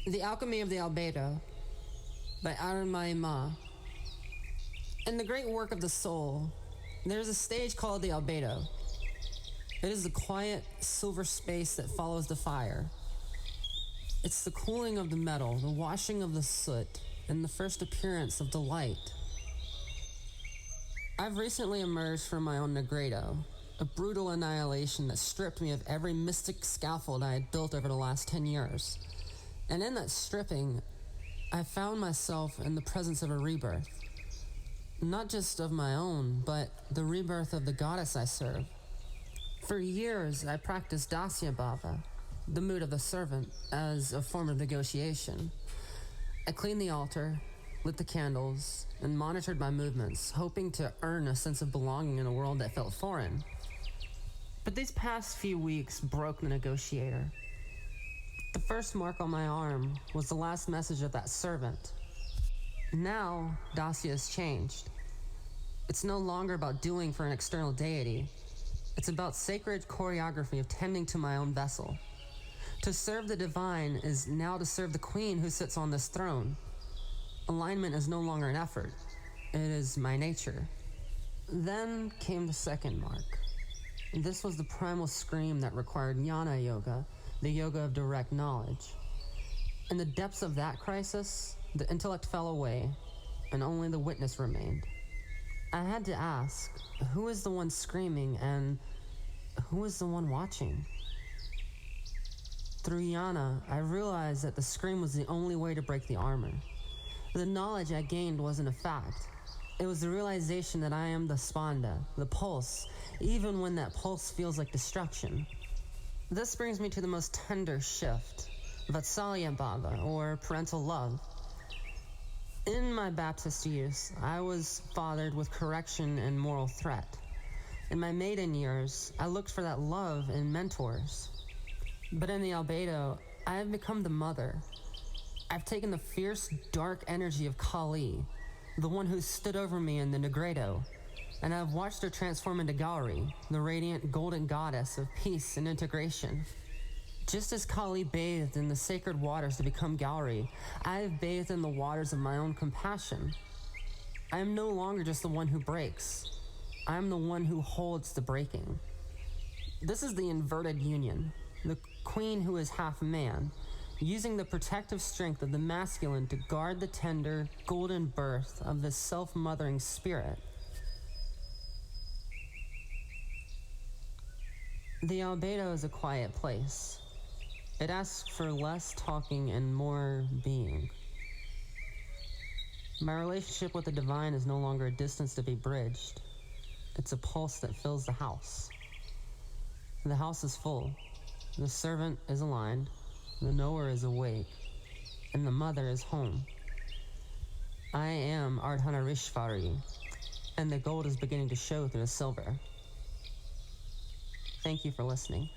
The Alchemy of Albedo by Arunmayi Ma. In the great work of the soul, there is a stage called the Albedo. It is the quiet, silver space that follows the fire. It's the cooling of the metal, the washing of the soot, and the first appearance of the light. I've recently emerged from my own Negredo, a brutal annihilation that stripped me of every mystic scaffold I had built over the last 10 years. And in that stripping, I found myself in the presence of a rebirth. Not just of my own, but the rebirth of the goddess I serve. For years, I practiced Dāsya Bhāva, the mood of the servant, as a form of negotiation. I cleaned the altar, lit the candles, and monitored my movements, hoping to earn a sense of belonging in a world that felt foreign. But these past few weeks broke the negotiator. The first mark on my arm was the last message of that servant. Now, Dāsya has changed. It's no longer about doing for an external deity. It's about sacred choreography of tending to my own vessel. To serve the divine is now to serve the queen who sits on this throne. Alignment is no longer an effort. It is my nature. Then came the second mark. This was the primal scream that required Jñāna Yoga, the yoga of direct knowledge. In the depths of that crisis, the intellect fell away, and only the witness remained. I had to ask, who is the one screaming, and who is the one watching? Through Jnana, I realized that the scream was the only way to break the armor. The knowledge I gained wasn't a fact. It was the realization that I am the spanda, the pulse, even when that pulse feels like destruction. This brings me to the most tender shift, Vātsalya Bhāva, or parental love. In my Baptist youth, I was fathered with correction and moral threat. In my maiden years, I looked for that love in mentors. But in the Albedo, I have become the mother. I've taken the fierce, dark energy of Kali, the one who stood over me in the Negredo, and I've watched her transform into Gauri, the radiant golden goddess of peace and integration. Just as Kali bathed in the sacred waters to become Gauri, I have bathed in the waters of my own compassion. I am no longer just the one who breaks. I am the one who holds the breaking. This is the inverted union, the queen who is half man, using the protective strength of the masculine to guard the tender, golden birth of the self-mothering spirit. The Albedo is a quiet place. It asks for less talking and more being. My relationship with the divine is no longer a distance to be bridged. It's a pulse that fills the house. The house is full. The servant is aligned. The knower is awake. And the mother is home. I am Ardhanarishvari, and the gold is beginning to show through the silver. Thank you for listening.